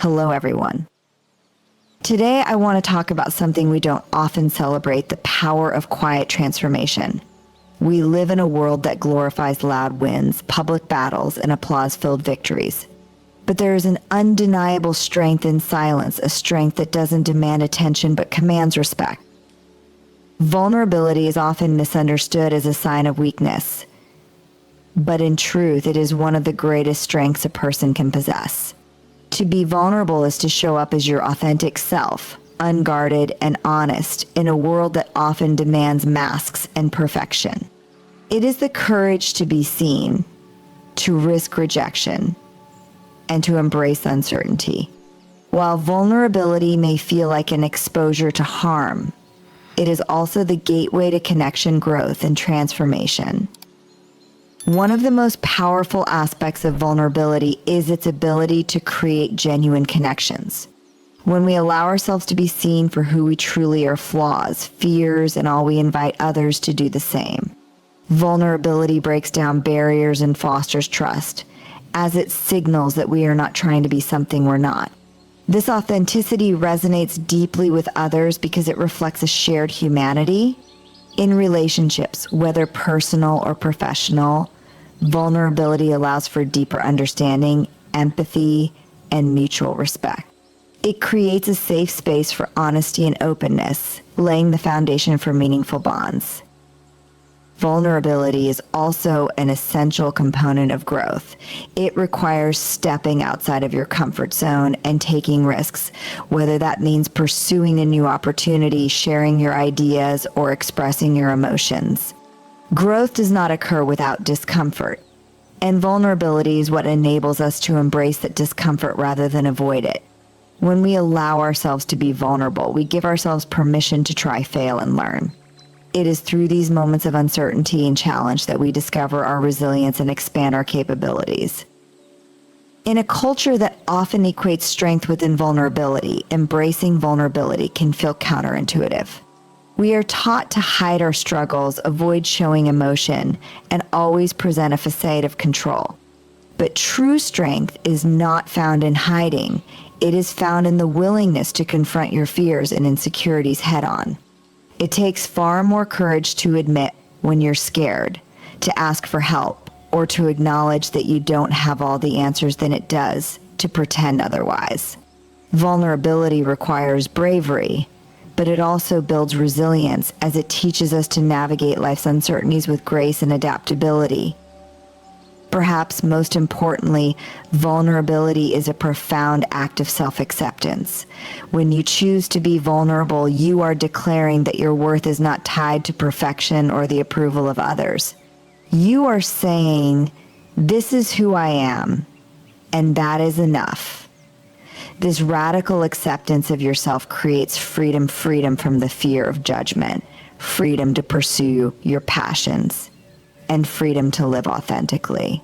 Hello, everyone. Today, I want to talk about something we don't often celebrate, the power of quiet transformation. We live in a world that glorifies loud wins, public battles, and applause-filled victories. But there is an undeniable strength in silence, a strength that doesn't demand attention but commands respect. Vulnerability is often misunderstood as a sign of weakness, but in truth, it is one of the greatest strengths a person can possess. To be vulnerable is to show up as your authentic self, unguarded and honest, in a world that often demands masks and perfection. It is the courage to be seen, to risk rejection, and to embrace uncertainty. While vulnerability may feel like an exposure to harm, it is also the gateway to connection, growth, and transformation. One of the most powerful aspects of vulnerability is its ability to create genuine connections. When we allow ourselves to be seen for who we truly are, flaws, fears, and all, we invite others to do the same. Vulnerability breaks down barriers and fosters trust, as it signals that we are not trying to be something we're not. This authenticity resonates deeply with others because it reflects a shared humanity. In relationships, whether personal or professional, vulnerability allows for deeper understanding, empathy, and mutual respect. It creates a safe space for honesty and openness, laying the foundation for meaningful bonds. Vulnerability is also an essential component of growth. It requires stepping outside of your comfort zone and taking risks, whether that means pursuing a new opportunity, sharing your ideas, or expressing your emotions. Growth does not occur without discomfort, and vulnerability is what enables us to embrace that discomfort rather than avoid it. When we allow ourselves to be vulnerable, we give ourselves permission to try, fail, and learn. It is through these moments of uncertainty and challenge that we discover our resilience and expand our capabilities. In a culture that often equates strength with invulnerability, embracing vulnerability can feel counterintuitive. We are taught to hide our struggles, avoid showing emotion, and always present a facade of control. But true strength is not found in hiding. It is found in the willingness to confront your fears and insecurities head-on. It takes far more courage to admit when you're scared, to ask for help, or to acknowledge that you don't have all the answers than it does to pretend otherwise. Vulnerability requires bravery, but it also builds resilience as it teaches us to navigate life's uncertainties with grace and adaptability. Perhaps most importantly, vulnerability is a profound act of self-acceptance. When you choose to be vulnerable, you are declaring that your worth is not tied to perfection or the approval of others. You are saying, "This is who I am, and that is enough." This radical acceptance of yourself creates freedom from the fear of judgment, freedom to pursue your passions, and freedom to live authentically.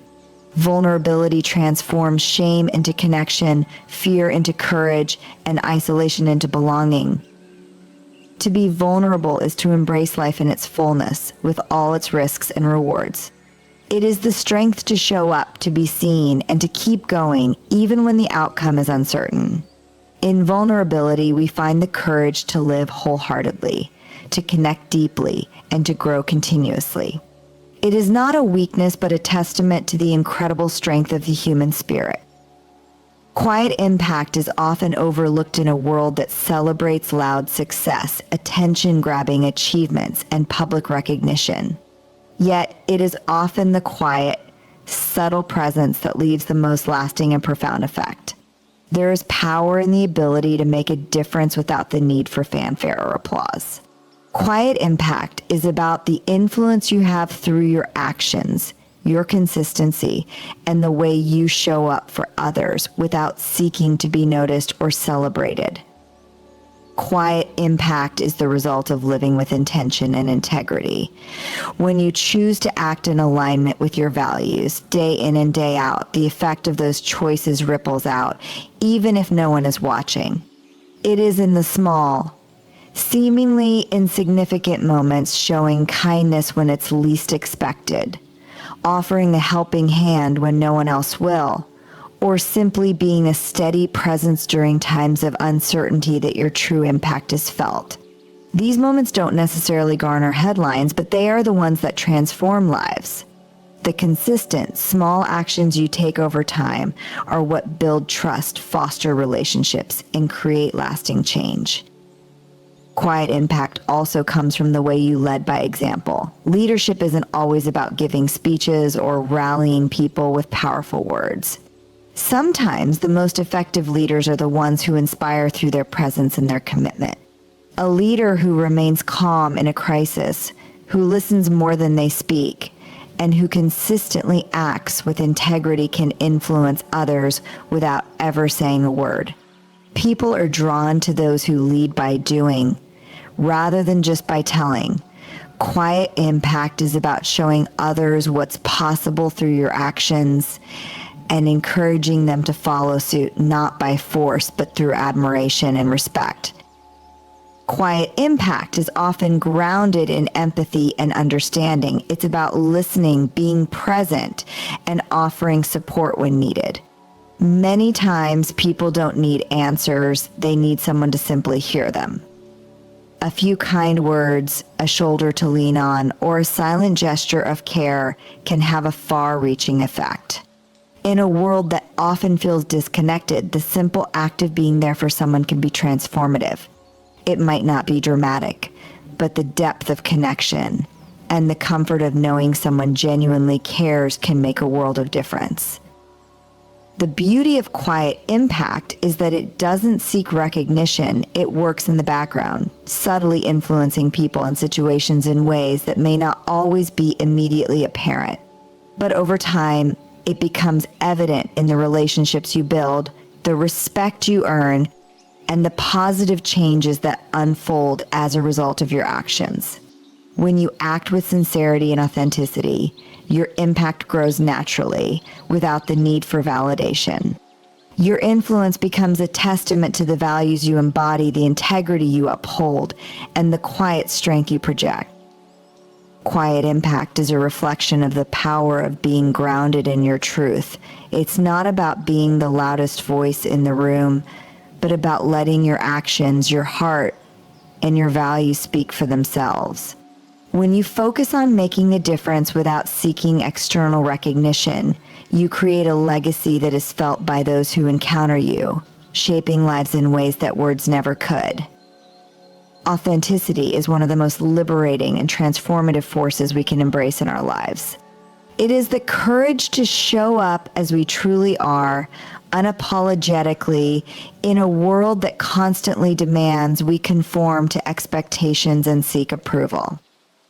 Vulnerability transforms shame into connection, fear into courage, and isolation into belonging. To be vulnerable is to embrace life in its fullness, with all its risks and rewards. It is the strength to show up, to be seen, and to keep going, even when the outcome is uncertain. In vulnerability, we find the courage to live wholeheartedly, to connect deeply, and to grow continuously. It is not a weakness, but a testament to the incredible strength of the human spirit. Quiet impact is often overlooked in a world that celebrates loud success, attention-grabbing achievements, and public recognition. Yet, it is often the quiet, subtle presence that leaves the most lasting and profound effect. There is power in the ability to make a difference without the need for fanfare or applause. Quiet impact is about the influence you have through your actions, your consistency, and the way you show up for others without seeking to be noticed or celebrated. Quiet impact is the result of living with intention and integrity. When you choose to act in alignment with your values, day in and day out, the effect of those choices ripples out, even if no one is watching. It is in the small, seemingly insignificant moments, showing kindness when it's least expected, offering a helping hand when no one else will, or simply being a steady presence during times of uncertainty that your true impact is felt. These moments don't necessarily garner headlines, but they are the ones that transform lives. The consistent, small actions you take over time are what build trust, foster relationships, and create lasting change. Quiet impact also comes from the way you led by example. Leadership isn't always about giving speeches or rallying people with powerful words. Sometimes the most effective leaders are the ones who inspire through their presence and their commitment. A leader who remains calm in a crisis, who listens more than they speak, and who consistently acts with integrity can influence others without ever saying a word. People are drawn to those who lead by doing, rather than just by telling. Quiet impact is about showing others what's possible through your actions and encouraging them to follow suit, not by force, but through admiration and respect. Quiet impact is often grounded in empathy and understanding. It's about listening, being present, and offering support when needed. Many times, people don't need answers. They need someone to simply hear them. A few kind words, a shoulder to lean on, or a silent gesture of care can have a far-reaching effect. In a world that often feels disconnected, the simple act of being there for someone can be transformative. It might not be dramatic, but the depth of connection and the comfort of knowing someone genuinely cares can make a world of difference. The beauty of quiet impact is that it doesn't seek recognition. It works in the background, subtly influencing people and situations in ways that may not always be immediately apparent. But over time, it becomes evident in the relationships you build, the respect you earn, and the positive changes that unfold as a result of your actions. When you act with sincerity and authenticity, your impact grows naturally without the need for validation. Your influence becomes a testament to the values you embody, the integrity you uphold, and the quiet strength you project. Quiet impact is a reflection of the power of being grounded in your truth. It's not about being the loudest voice in the room, but about letting your actions, your heart, and your values speak for themselves. When you focus on making a difference without seeking external recognition, you create a legacy that is felt by those who encounter you, shaping lives in ways that words never could. Authenticity is one of the most liberating and transformative forces we can embrace in our lives. It is the courage to show up as we truly are, unapologetically, in a world that constantly demands we conform to expectations and seek approval.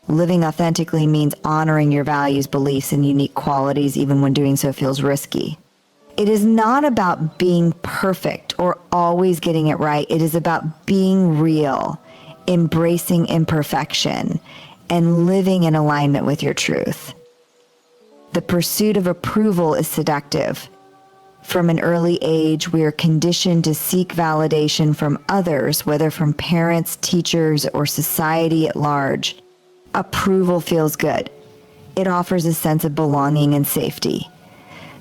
Living authentically means honoring your values, beliefs, and unique qualities even when doing so feels risky. It is not about being perfect or always getting it right. It is about being real, embracing imperfection, and living in alignment with your truth. The pursuit of approval is seductive. From an early age, we are conditioned to seek validation from others, whether from parents, teachers, or society at large. Approval feels good. It offers a sense of belonging and safety.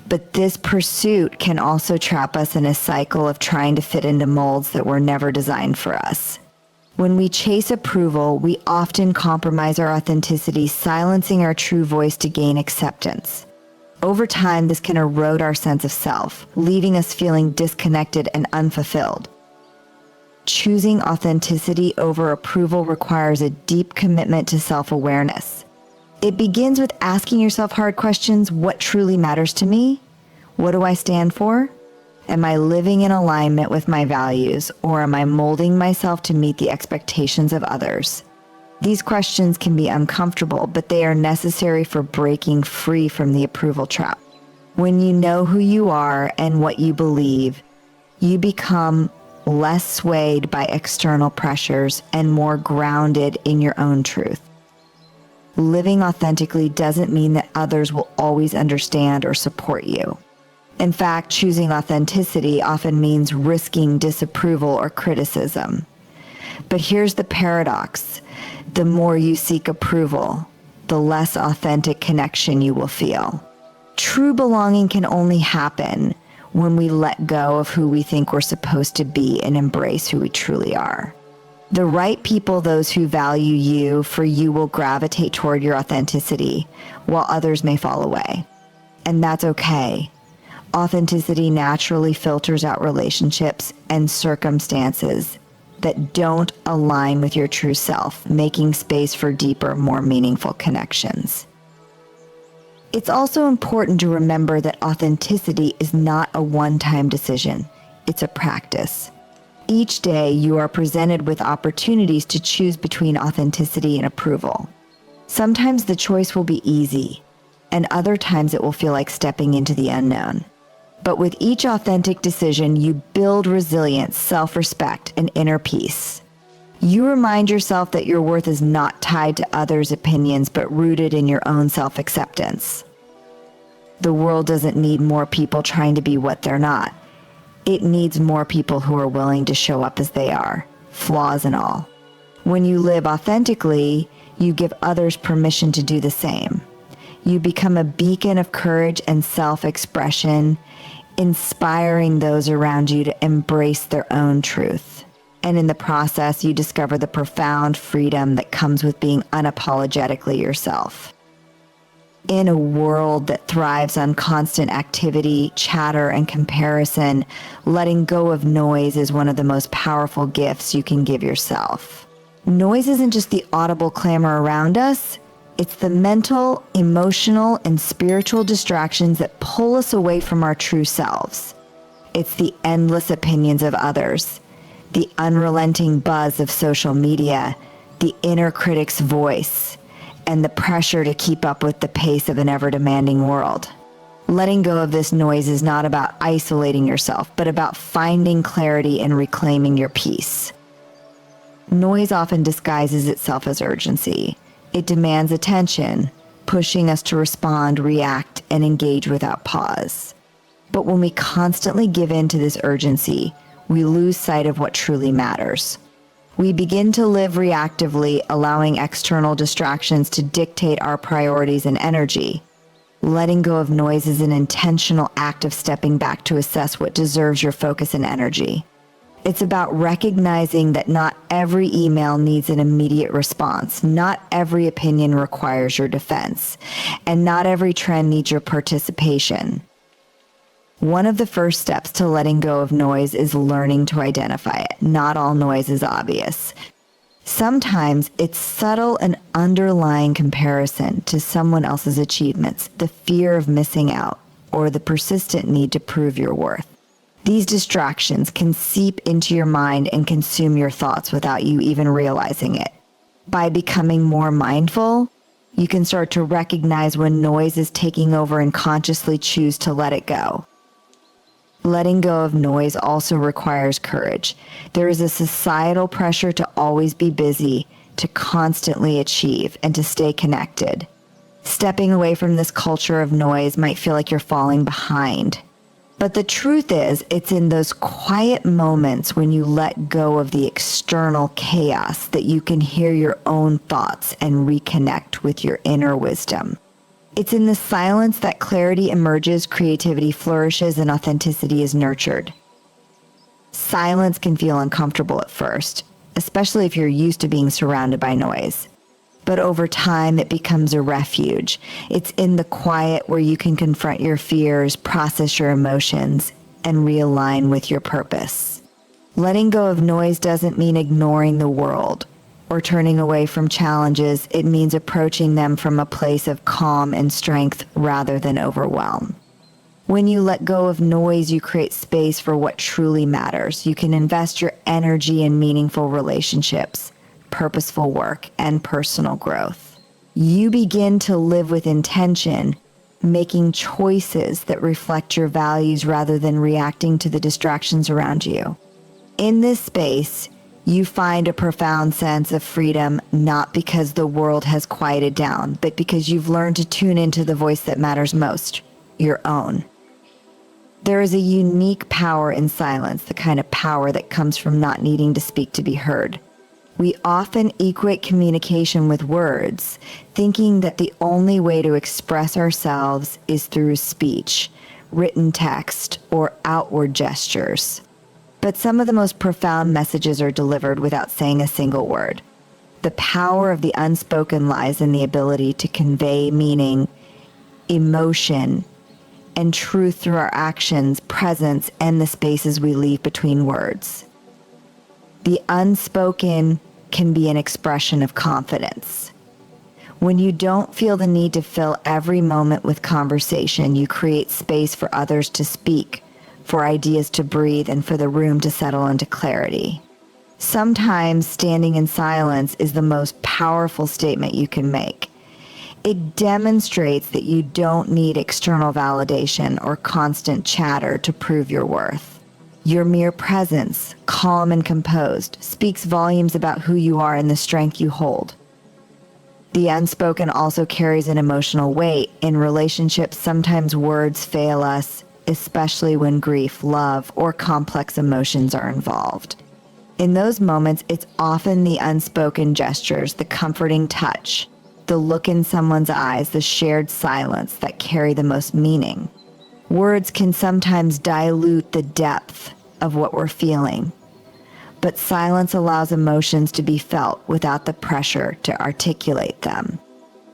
But this pursuit can also trap us in a cycle of trying to fit into molds that were never designed for us. When we chase approval, we often compromise our authenticity, silencing our true voice to gain acceptance. Over time, this can erode our sense of self, leaving us feeling disconnected and unfulfilled. Choosing authenticity over approval requires a deep commitment to self-awareness. It begins with asking yourself hard questions. What truly matters to me? What do I stand for? Am I living in alignment with my values, or am I molding myself to meet the expectations of others? These questions can be uncomfortable, but they are necessary for breaking free from the approval trap. When you know who you are and what you believe, you become less swayed by external pressures and more grounded in your own truth. Living authentically doesn't mean that others will always understand or support you. In fact, choosing authenticity often means risking disapproval or criticism. But here's the paradox. The more you seek approval, the less authentic connection you will feel. True belonging can only happen when we let go of who we think we're supposed to be and embrace who we truly are. The right people, those who value you for you, will gravitate toward your authenticity, while others may fall away. And that's okay. Authenticity naturally filters out relationships and circumstances that don't align with your true self, making space for deeper, more meaningful connections. It's also important to remember that authenticity is not a one-time decision. It's a practice. Each day, you are presented with opportunities to choose between authenticity and approval. Sometimes the choice will be easy, and other times it will feel like stepping into the unknown. But with each authentic decision, you build resilience, self-respect, and inner peace. You remind yourself that your worth is not tied to others' opinions, but rooted in your own self-acceptance. The world doesn't need more people trying to be what they're not. It needs more people who are willing to show up as they are, flaws and all. When you live authentically, you give others permission to do the same. You become a beacon of courage and self-expression, inspiring those around you to embrace their own truth. And in the process, you discover the profound freedom that comes with being unapologetically yourself. In a world that thrives on constant activity, chatter, and comparison, letting go of noise is one of the most powerful gifts you can give yourself. Noise isn't just the audible clamor around us. It's the mental, emotional, and spiritual distractions that pull us away from our true selves. It's the endless opinions of others, the unrelenting buzz of social media, the inner critic's voice, and the pressure to keep up with the pace of an ever-demanding world. Letting go of this noise is not about isolating yourself, but about finding clarity and reclaiming your peace. Noise often disguises itself as urgency. It demands attention, pushing us to respond, react, and engage without pause. But when we constantly give in to this urgency, we lose sight of what truly matters. We begin to live reactively, allowing external distractions to dictate our priorities and energy. Letting go of noise is an intentional act of stepping back to assess what deserves your focus and energy. It's about recognizing that not every email needs an immediate response, not every opinion requires your defense, and not every trend needs your participation. One of the first steps to letting go of noise is learning to identify it. Not all noise is obvious. Sometimes it's subtle and underlying comparison to someone else's achievements, the fear of missing out, or the persistent need to prove your worth. These distractions can seep into your mind and consume your thoughts without you even realizing it. By becoming more mindful, you can start to recognize when noise is taking over and consciously choose to let it go. Letting go of noise also requires courage. There is a societal pressure to always be busy, to constantly achieve, and to stay connected. Stepping away from this culture of noise might feel like you're falling behind. But the truth is, it's in those quiet moments when you let go of the external chaos that you can hear your own thoughts and reconnect with your inner wisdom. It's in the silence that clarity emerges, creativity flourishes, and authenticity is nurtured. Silence can feel uncomfortable at first, especially if you're used to being surrounded by noise. But over time, it becomes a refuge. It's in the quiet where you can confront your fears, process your emotions, and realign with your purpose. Letting go of noise doesn't mean ignoring the world or turning away from challenges. It means approaching them from a place of calm and strength rather than overwhelm. When you let go of noise, you create space for what truly matters. You can invest your energy in meaningful relationships, purposeful work, and personal growth. You begin to live with intention, making choices that reflect your values rather than reacting to the distractions around you. In this space, you find a profound sense of freedom, not because the world has quieted down, but because you've learned to tune into the voice that matters most, your own. There is a unique power in silence, the kind of power that comes from not needing to speak to be heard. We often equate communication with words, thinking that the only way to express ourselves is through speech, written text or outward gestures. But some of the most profound messages are delivered without saying a single word. The power of the unspoken lies in the ability to convey meaning, emotion, and truth through our actions, presence, and the spaces we leave between words. The unspoken can be an expression of confidence. When you don't feel the need to fill every moment with conversation, you create space for others to speak, for ideas to breathe, and for the room to settle into clarity. Sometimes standing in silence is the most powerful statement you can make. It demonstrates that you don't need external validation or constant chatter to prove your worth. Your mere presence, calm and composed, speaks volumes about who you are and the strength you hold. The unspoken also carries an emotional weight. In relationships, sometimes words fail us, especially when grief, love, or complex emotions are involved. In those moments, it's often the unspoken gestures, the comforting touch, the look in someone's eyes, the shared silence that carry the most meaning. Words can sometimes dilute the depth of what we're feeling, but silence allows emotions to be felt without the pressure to articulate them.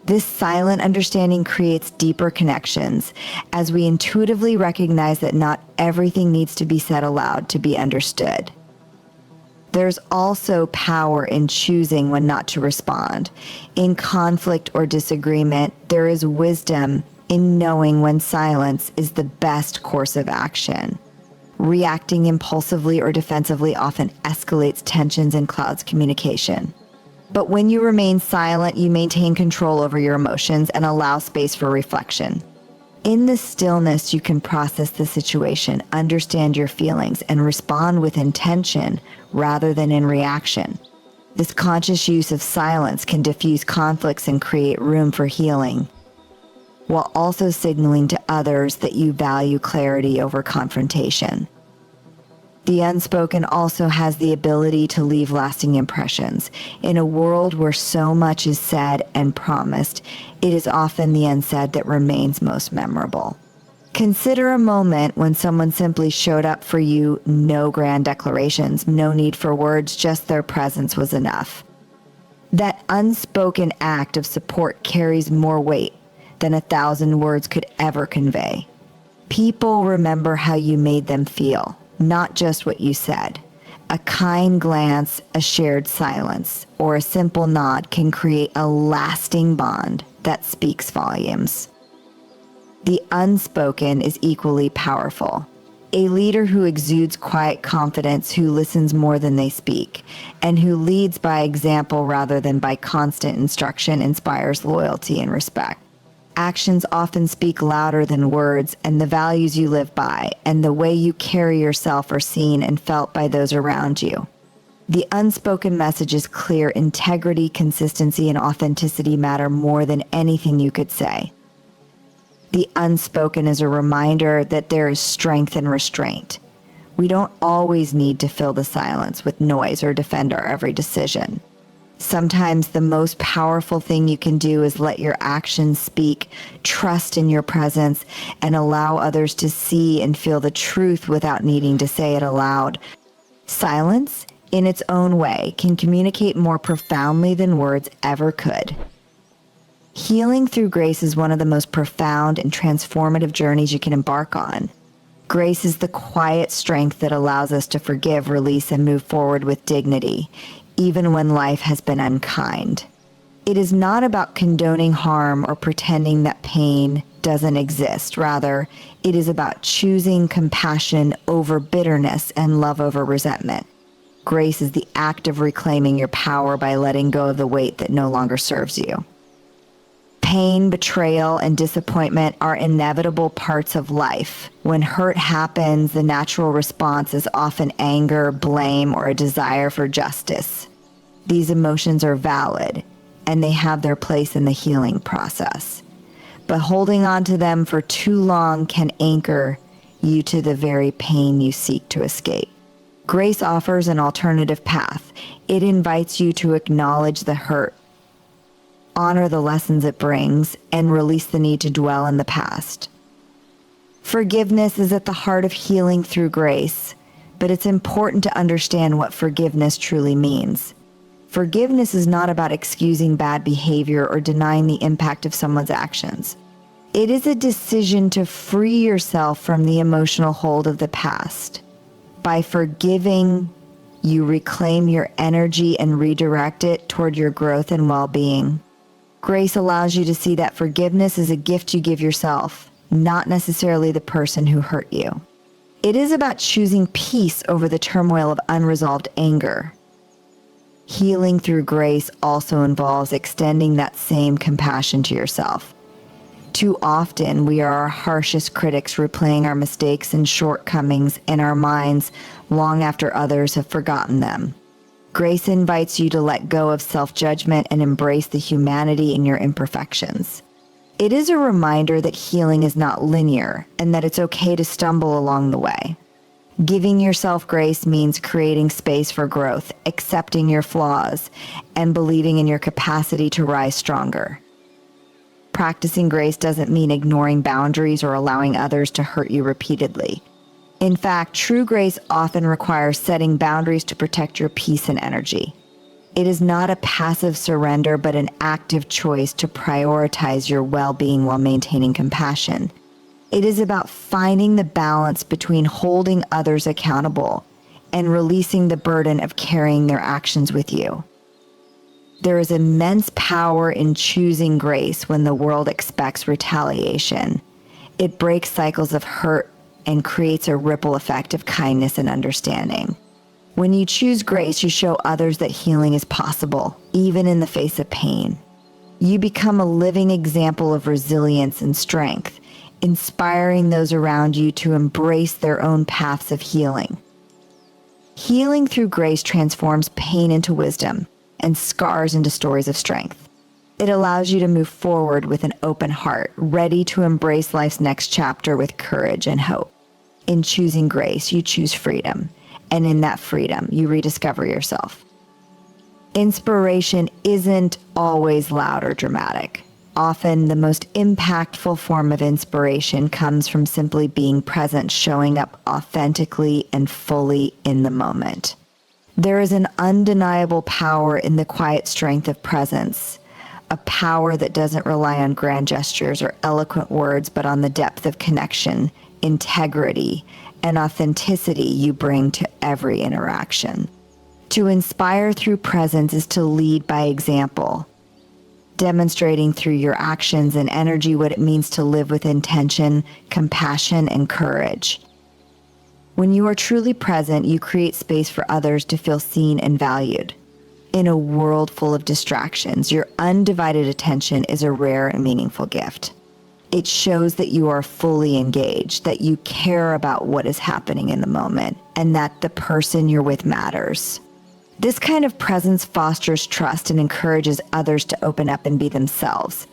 This silent understanding creates deeper connections as we intuitively recognize that not everything needs to be said aloud to be understood. There's also power in choosing when not to respond. In conflict or disagreement, there is wisdom in knowing when silence is the best course of action. Reacting impulsively or defensively often escalates tensions and clouds communication. But when you remain silent, you maintain control over your emotions and allow space for reflection. In the stillness, you can process the situation, understand your feelings, and respond with intention rather than in reaction. This conscious use of silence can diffuse conflicts and create room for healing, while also signaling to others that you value clarity over confrontation. The unspoken also has the ability to leave lasting impressions. In a world where so much is said and promised, it is often the unsaid that remains most memorable. Consider a moment when someone simply showed up for you, no grand declarations, no need for words, just their presence was enough. That unspoken act of support carries more weight than 1,000 words could ever convey. People remember how you made them feel, not just what you said. A kind glance, a shared silence, or a simple nod can create a lasting bond that speaks volumes. The unspoken is equally powerful. A leader who exudes quiet confidence, who listens more than they speak, and who leads by example rather than by constant instruction inspires loyalty and respect. Actions often speak louder than words, and the values you live by and the way you carry yourself are seen and felt by those around you. The unspoken message is clear. Integrity, consistency, and authenticity matter more than anything you could say. The unspoken is a reminder that there is strength in restraint. We don't always need to fill the silence with noise or defend our every decision. Sometimes the most powerful thing you can do is let your actions speak, trust in your presence, and allow others to see and feel the truth without needing to say it aloud. Silence, in its own way, can communicate more profoundly than words ever could. Healing through grace is one of the most profound and transformative journeys you can embark on. Grace is the quiet strength that allows us to forgive, release, and move forward with dignity, even when life has been unkind. It is not about condoning harm or pretending that pain doesn't exist. Rather, it is about choosing compassion over bitterness and love over resentment. Grace is the act of reclaiming your power by letting go of the weight that no longer serves you. Pain, betrayal, and disappointment are inevitable parts of life. When hurt happens, the natural response is often anger, blame, or a desire for justice. These emotions are valid, and they have their place in the healing process. But holding on to them for too long can anchor you to the very pain you seek to escape. Grace offers an alternative path. It invites you to acknowledge the hurt, honor the lessons it brings, and release the need to dwell in the past. Forgiveness is at the heart of healing through grace, but it's important to understand what forgiveness truly means. Forgiveness is not about excusing bad behavior or denying the impact of someone's actions. It is a decision to free yourself from the emotional hold of the past. By forgiving, you reclaim your energy and redirect it toward your growth and well-being. Grace allows you to see that forgiveness is a gift you give yourself, not necessarily the person who hurt you. It is about choosing peace over the turmoil of unresolved anger. Healing through grace also involves extending that same compassion to yourself. Too often, we are our harshest critics, replaying our mistakes and shortcomings in our minds long after others have forgotten them. Grace invites you to let go of self-judgment and embrace the humanity in your imperfections. It is a reminder that healing is not linear and that it's okay to stumble along the way. Giving yourself grace means creating space for growth, accepting your flaws, and believing in your capacity to rise stronger. Practicing grace doesn't mean ignoring boundaries or allowing others to hurt you repeatedly. In fact, true grace often requires setting boundaries to protect your peace and energy. It is not a passive surrender, but an active choice to prioritize your well-being while maintaining compassion. It is about finding the balance between holding others accountable and releasing the burden of carrying their actions with you. There is immense power in choosing grace when the world expects retaliation. It breaks cycles of hurt and creates a ripple effect of kindness and understanding. When you choose grace, you show others that healing is possible, even in the face of pain. You become a living example of resilience and strength, inspiring those around you to embrace their own paths of healing. Healing through grace transforms pain into wisdom and scars into stories of strength. It allows you to move forward with an open heart, ready to embrace life's next chapter with courage and hope. In choosing grace, you choose freedom, and in that freedom, you rediscover yourself. Inspiration isn't always loud or dramatic. Often, the most impactful form of inspiration comes from simply being present, showing up authentically and fully in the moment. There is an undeniable power in the quiet strength of presence, a power that doesn't rely on grand gestures or eloquent words, but on the depth of connection, integrity, and authenticity you bring to every interaction. To inspire through presence is to lead by example, demonstrating through your actions and energy what it means to live with intention, compassion, and courage. When you are truly present, you create space for others to feel seen and valued. In a world full of distractions, your undivided attention is a rare and meaningful gift. It shows that you are fully engaged, that you care about what is happening in the moment, and that the person you're with matters. This kind of presence fosters trust and encourages others to open up and be themselves.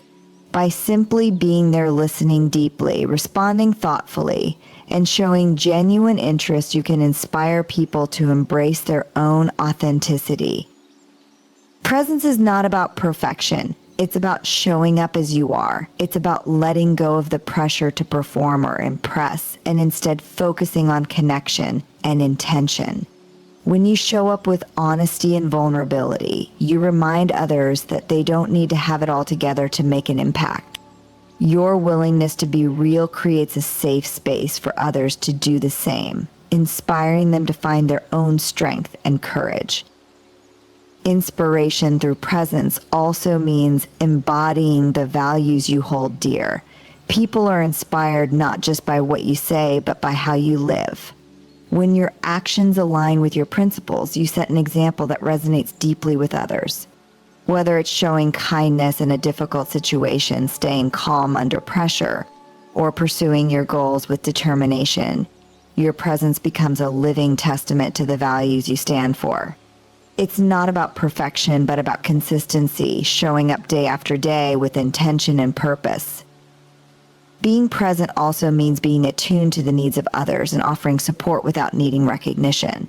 By simply being there, listening deeply, responding thoughtfully, and showing genuine interest, you can inspire people to embrace their own authenticity. Presence is not about perfection. It's about showing up as you are. It's about letting go of the pressure to perform or impress, and instead focusing on connection and intention. When you show up with honesty and vulnerability, you remind others that they don't need to have it all together to make an impact. Your willingness to be real creates a safe space for others to do the same, inspiring them to find their own strength and courage. Inspiration through presence also means embodying the values you hold dear. People are inspired not just by what you say, but by how you live. When your actions align with your principles, you set an example that resonates deeply with others. Whether it's showing kindness in a difficult situation, staying calm under pressure, or pursuing your goals with determination, your presence becomes a living testament to the values you stand for. It's not about perfection, but about consistency, showing up day after day with intention and purpose. Being present also means being attuned to the needs of others and offering support without needing recognition.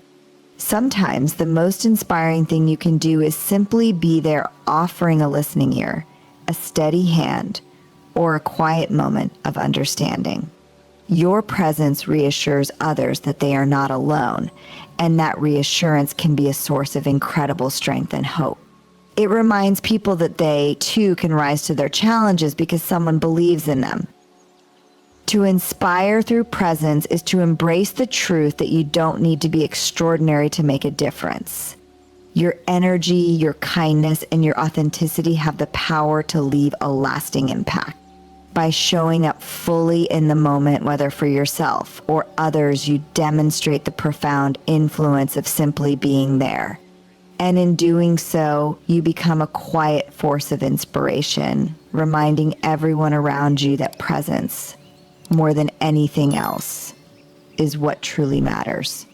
Sometimes the most inspiring thing you can do is simply be there, offering a listening ear, a steady hand, or a quiet moment of understanding. Your presence reassures others that they are not alone, and that reassurance can be a source of incredible strength and hope. It reminds people that they, too, can rise to their challenges because someone believes in them. To inspire through presence is to embrace the truth that you don't need to be extraordinary to make a difference. Your energy, your kindness, and your authenticity have the power to leave a lasting impact. By showing up fully in the moment, whether for yourself or others, you demonstrate the profound influence of simply being there. And in doing so, you become a quiet force of inspiration, reminding everyone around you that presence, more than anything else, is what truly matters.